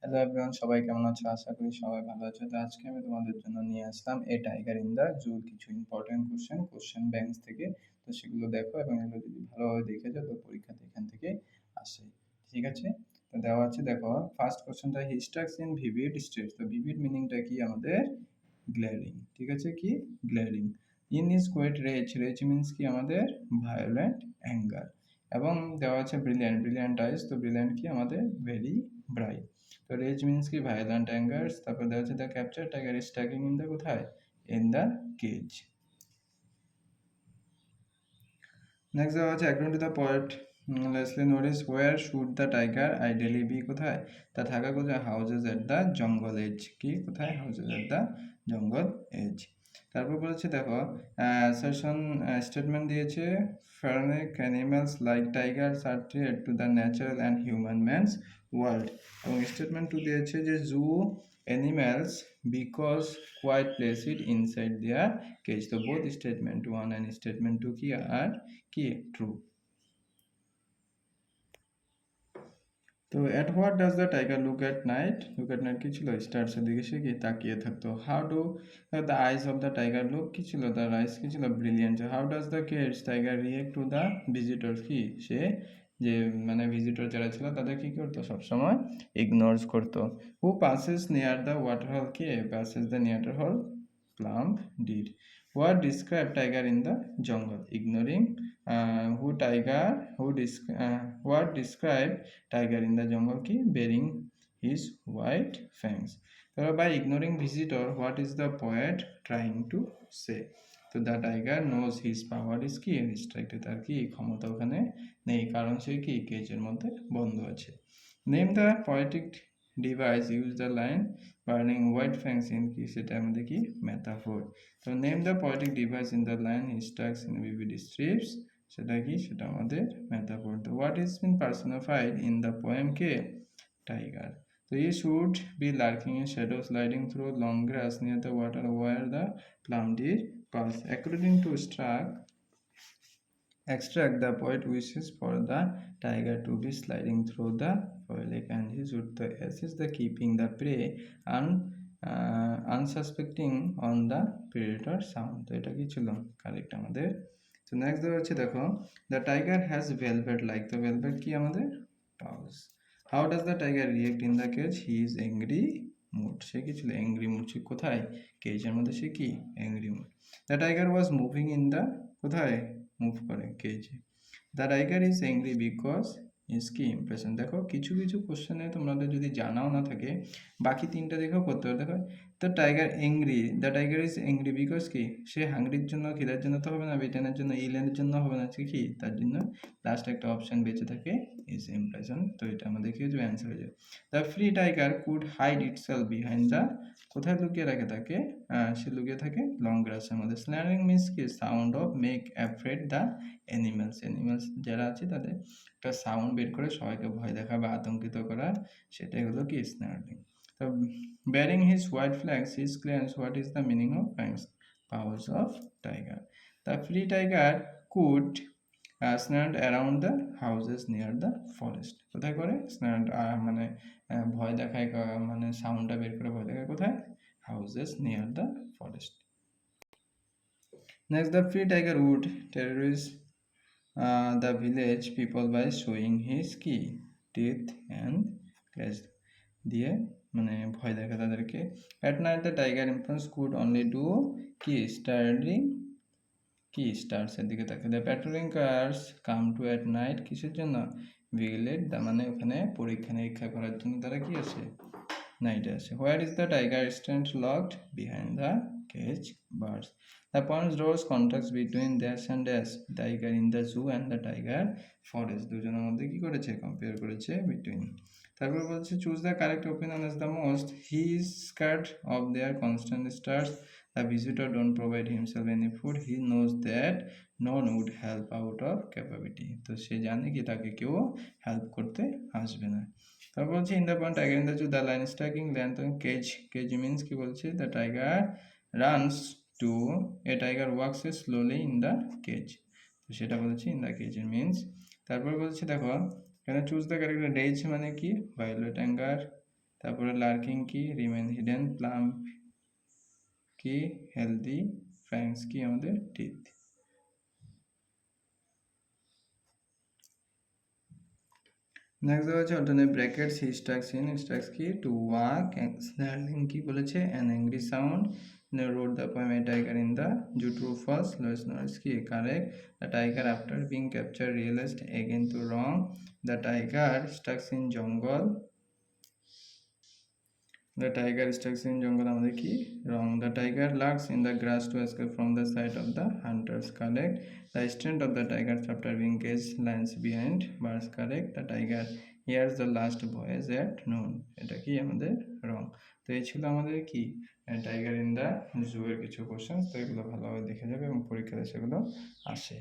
Hello everyone, সবাই কেমন আছো? আশা করি সবাই ভালো আছো। তো আজকে আমি তোমাদের জন্য নিয়ে আসলাম a tiger in the zoo কিছু ইম্পর্টেন্ট কোশ্চেন ব্যাংকস থেকে। তো সেগুলো দেখো এবং এগুলো যদি ভালোভাবে দেখে যাও তো পরীক্ষাতে এখান থেকে আসে। ঠিক আছে? তো দেওয়া আছে, দেখো ফার্স্ট কোশ্চেনটা, he stalks in vivid stripes. তো ভিভিড মিনিংটা কি আমাদের? গ্লেয়ারিং। ঠিক আছে, কি glaring. In his quiet rage, rage means কি আমাদের? Violent anger. এবং দেওয়া আছে ব্রিলিয়ান্ট, ব্রিলিয়ান্ট আইস। তো ব্রিলিয়ান্ট কি আমাদের? Very bright. তো রেজ মিন্স কি? Violent anger. তারপর দেওয়া আছে the capture tiger is stalking in the কোথায়? In the cage. নেক্সট দেওয়া আছে according to the poet Leslie Norris, where should the tiger ideally be? কোথায় তা থাকা? কোথায়? Houses at the jungle edge. কি কোথায়? Houses at the jungle edge. তারপর বলেছে দেখো অ্যাসারশন স্টেটমেন্ট দিয়েছে, ফার্নিক animals like tigers are threat to the natural and human man's world. এবং স্টেটমেন্ট টু দিয়েছে যে zoo animals because quite place it inside their cage. তো both statement one and statement two কি আর কি true. তো at what does the tiger look at night? Look at night কি ছিল? স্টার্সের দিকে সে কি তাকিয়ে থাকতো। How do the eyes of the tiger look? কি ছিল? দ্য আইস কি ছিল? Brilliant. How does the cage tiger react to the visitors? কি সে যে মানে ভিজিটর যারা ছিল তাদের কি করতো? সবসময় ইগনোরস করতো। হু পাসেস নিয়ার দ্য ওয়াটার হল? কে পাসেস দ্য নিয়ার হল? Plump did. What describe tiger in the jungle? Ignoring. What describe tiger in the jungle? Ki bearing his white fangs. So by ignoring visitor, what is the poet trying to say? তো the tiger knows his power is কি restricted. তার কি ক্ষমতা ওখানে নেই, কারণ সে কি কেজের মধ্যে বন্ধ আছে। Name the poetic device use the line burning white fangs in কি, সেটা আমাদের কি মেটাফোর। তো name the poetic device in the line he stalks in vivid stripes, সেটা কি? সেটা আমাদের মেটাফোর। তো what is been personified in the poem? কে টাইগার। তো he should be lurking in shadow sliding through long grass near the water where the plump deer pass. According to extract, the poet wishes for the tiger to be sliding through the foliage and he should assist the keeping the prey unsuspecting on the predator sound. তো এটা কি ছিল? Correct আমাদের। তো next দেওয়া হচ্ছে দেখো, the tiger has velvet like. তো ভেলভেট কি আমাদের? Paws. How does the tiger react in the cage? He is angry mood. সে কি ছিল? Angry mood. সে কোথায়? কেজের মধ্যে সে কি angry mood. The tiger was moving in the কোথায় মুভ করে? কেজে। The tiger is angry because is কি ইমপ্রেশন। দেখো কিছু কিছু কোশ্চেনে তোমাদের যদি জানাও না থাকে বাকি তিনটা দেখেও করতে হবে। দেখো the tiger angry, the tiger is angry because কি সে হাংরির জন্য, খিদার জন্য তো হবে না, বিটেনের জন্য, ইলেনের জন্য হবে না, কি তার জন্য লাস্ট একটা অপশন বেঁচে থাকে ইজ ইমপ্রেশন। তো এটা আমাদের কি হয়ে যাবে? অ্যান্সার হয়ে যাবে। The free tiger could hide itself behind the, কোথায় লুকিয়ে রাখে তাকে? সে লুকিয়ে থাকে লং গ্রাসের মধ্যে। স্ল্যারিং মিন্স কি? Sound of make afraid the animals. Animals যারা আছে তাদের একটা সাউন্ড বের করে সবাইকে ভয় দেখা বা আতঙ্কিত করা, সেটাই হলো কি স্ন্যারিং। তো bearing his white flags, his claims, what is the meaning of fangs? Powers of tiger. The free tiger could snarl around the houses near the forest. কোথায় করে snarl? মানে ভয় দেখায়, মানে সাউন্ডটা বের করে ভয় দেখায় কোথায়? Houses near the forest. Next, the free tiger would terrorise the village people by showing his কি teeth and claws দিয়ে মানে ভয় দেখা তাদেরকে। at night the tiger infants could only do কি staring কি স্টার্সের দিকে তাকিয়ে। the patrolling cars come to at night কিসের জন্য? vigilate মানে ওখানে পরীক্ষা নিরীক্ষা করার জন্য তারা কি আছে? নাইটে আসে। where is the tiger stand locked? behind the cage bars. The points draws contrast between dash and dash, tiger in the zoo and the tiger forest. দুজনের মধ্যে কি করেছে? কম্পেয়ার করেছে between। তারপর বলছে choose the correct opinion as the most. He is scared of their constant stars. The visitor don't provide himself any food. He knows that no one would help out of capability. তো সে জানে কি তাকে কেউ help করতে আসবে না। তারপর বলছে in the point tiger in the zoo the line striking length cage. Cage means কি বলছে? The tiger runs to a tiger walks slowly in the cage. তো সেটা বলছি ইন দ্য কেজ মিন্স। তারপর বলছে দেখো এখানে চুজ দ্য ক্যারেক্টার। ডেজ মানে কি? Violent anger. তারপরে লার্কিং কি, রিমেন হিডেন, প্লাম কি, হেলদি, ফ্যাংস কি আমাদের টিথ। নেক্সট দেওয়া আছে alternate brackets, he stalks in, stalks কি টু ওয়াক, স্নার্লিং কি বলেছে an angry sound, read the poem a tiger in the zoo, true false, Louis Norris কি correct, the tiger after being capture realised again to wrong, the tiger stalks in jungle, the tiger stuck in jungle আমাদের কি wrong, the tiger lurks in the grass to escape from the sight of the hunters correct, the strength of the tiger after being caged lies behind bars correct, the tiger hears the last voice at noon, এটা কি আমাদের wrong। তো এই ছিল আমাদের কি tiger in the জু এর কিছু কোশ্চেন। তো এগুলো ভালোভাবে দেখে যাবে এবং পরীক্ষাতে সেগুলো আসে।